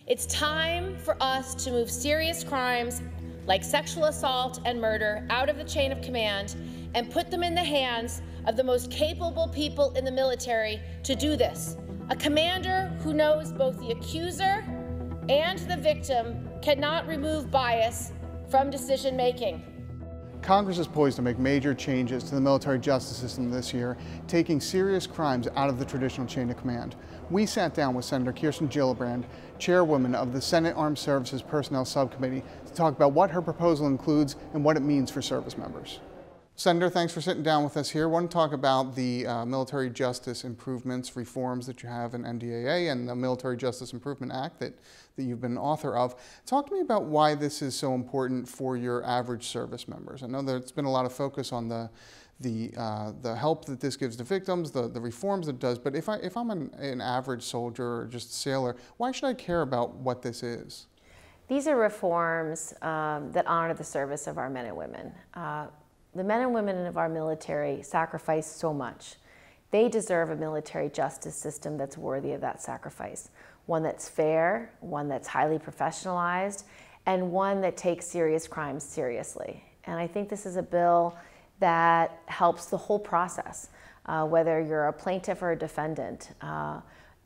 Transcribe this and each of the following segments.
It's time for us to move serious crimes like sexual assault and murder out of the chain of command and put them in the hands of the most capable people in the military to do this. A commander who knows both the accuser and the victim cannot remove bias from decision making. Congress is poised to make major changes to the military justice system this year, taking serious crimes out of the traditional chain of command. We sat down with Senator Kirsten Gillibrand, chairwoman of the Senate Armed Services Personnel Subcommittee, to talk about what her proposal includes and what it means for service members. Senator, thanks for sitting down with us here. I want to talk about the military justice improvements, reforms that you have in NDAA and the Military Justice Improvement Act that you've been author of. Talk to me about why this is so important for your average service members. I know there's been a lot of focus on the help that this gives to victims, the reforms it does, but if I'm an average soldier or just a sailor, why should I care about what this is? These are reforms that honor the service of our men and women. The men and women of our military sacrifice so much. They deserve a military justice system that's worthy of that sacrifice. One that's fair, one that's highly professionalized, and one that takes serious crimes seriously. And I think this is a bill that helps the whole process. Whether you're a plaintiff or a defendant,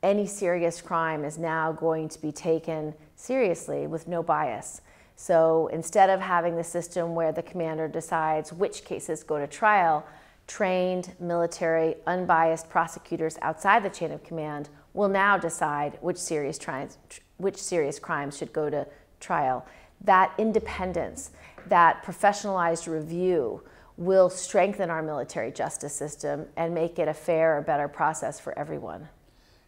any serious crime is now going to be taken seriously with no bias. So instead of having the system where the commander decides which cases go to trial, trained military, unbiased prosecutors outside the chain of command will now decide which serious crimes should go to trial. That independence, that professionalized review will strengthen our military justice system and make it a fair or better process for everyone.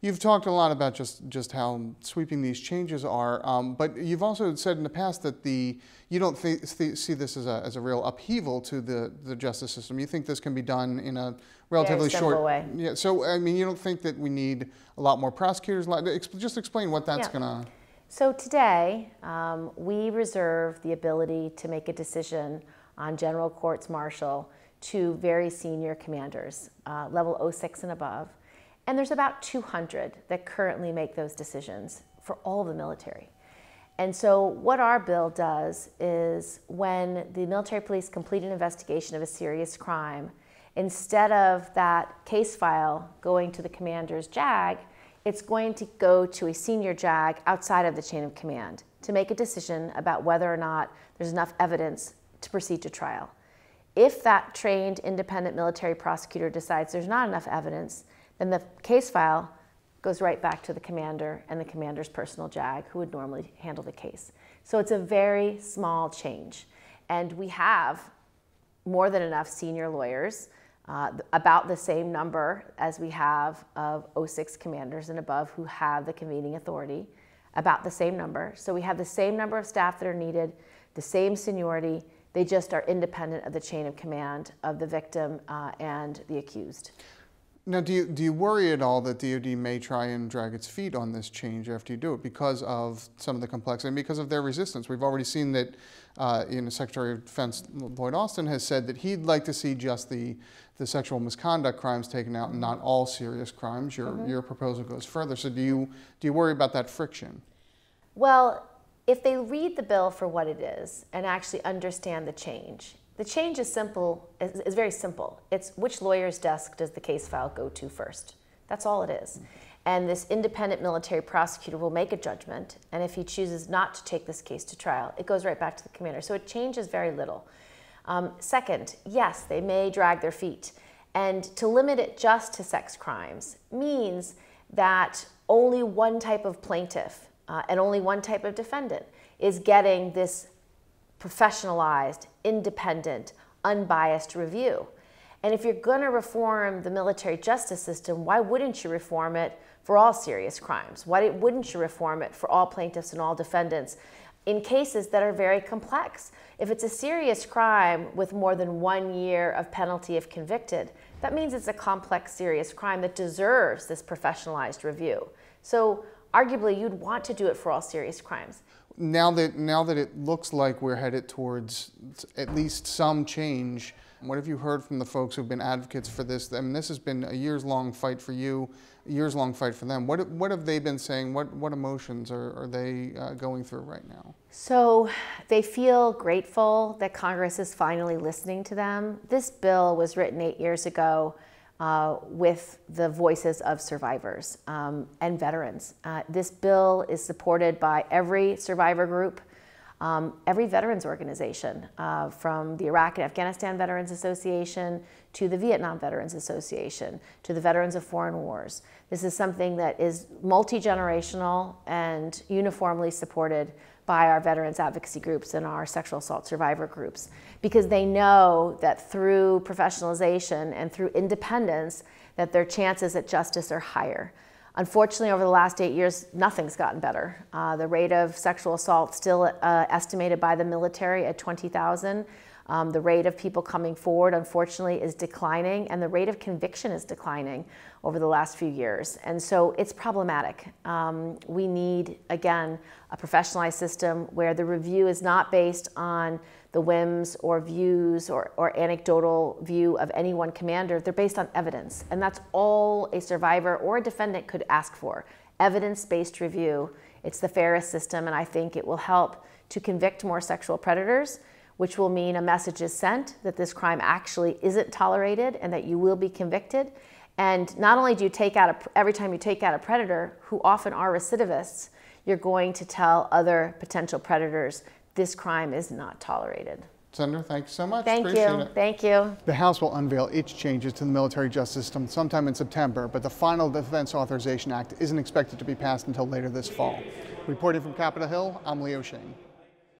You've talked a lot about just how sweeping these changes are, but you've also said in the past that you don't see this as a real upheaval to the justice system. You think this can be done in a relatively short way. Yeah. So I mean, you don't think that we need a lot more prosecutors? Just explain what that's gonna. So today, we reserve the ability to make a decision on general courts-martial to very senior commanders, level 06 and above. And there's about 200 that currently make those decisions for all of the military. And so what our bill does is when the military police complete an investigation of a serious crime, instead of that case file going to the commander's JAG, it's going to go to a senior JAG outside of the chain of command to make a decision about whether or not there's enough evidence to proceed to trial. If that trained independent military prosecutor decides there's not enough evidence, then the case file goes right back to the commander and the commander's personal JAG, who would normally handle the case. So it's a very small change. And we have more than enough senior lawyers, about the same number as we have of 06 commanders and above who have the convening authority, about the same number. So we have the same number of staff that are needed, the same seniority. They just are independent of the chain of command of the victim and the accused. Now, do you worry at all that DoD may try and drag its feet on this change after you do it because of some of the complexity and because of their resistance? We've already seen that Secretary of Defense Lloyd Austin has said that he'd like to see just the sexual misconduct crimes taken out and not all serious crimes. Your proposal goes further. So do you worry about that friction? Well, if they read the bill for what it is and actually understand the change is simple, is very simple. It's which lawyer's desk does the case file go to first. That's all it is. And this independent military prosecutor will make a judgment, and if he chooses not to take this case to trial, it goes right back to the commander. So it changes very little. Second, yes, they may drag their feet. And to limit it just to sex crimes means that only one type of plaintiff and only one type of defendant is getting this professionalized, independent, unbiased review. And if you're going to reform the military justice system, why wouldn't you reform it for all serious crimes? Why wouldn't you reform it for all plaintiffs and all defendants in cases that are very complex? If it's a serious crime with more than 1 year of penalty if convicted, that means it's a complex, serious crime that deserves this professionalized review. So arguably, you'd want to do it for all serious crimes. Now that it looks like we're headed towards at least some change What have you heard from the folks who've been advocates for this? I mean, this has been a years-long fight for you, a years-long fight for them. What have they been saying? What emotions are they going through right now? So they feel grateful that Congress is finally listening to them. This bill was written 8 years ago with the voices of survivors and veterans. This bill is supported by every survivor group, every veterans organization, from the Iraq and Afghanistan Veterans Association to the Vietnam Veterans Association to the Veterans of Foreign Wars. This is something that is multi-generational and uniformly supported by our veterans advocacy groups and our sexual assault survivor groups, because they know that through professionalization and through independence that their chances at justice are higher. Unfortunately, over the last 8 years, nothing's gotten better. The rate of sexual assault still estimated by the military at 20,000. The rate of people coming forward, unfortunately, is declining, and the rate of conviction is declining over the last few years. And so it's problematic. We need, again, a professionalized system where the review is not based on the whims or views or anecdotal view of any one commander. They're based on evidence, and that's all a survivor or a defendant could ask for. Evidence-based review. It's the fairest system, and I think it will help to convict more sexual predators, which will mean a message is sent that this crime actually isn't tolerated and that you will be convicted. And not only do you take out, every time you take out a predator, who often are recidivists, you're going to tell other potential predators this crime is not tolerated. Senator, thank you so much. Thank you. Thank you. The House will unveil its changes to the military justice system sometime in September, but the final Defense Authorization Act isn't expected to be passed until later this fall. Reporting from Capitol Hill, I'm Leo Shane.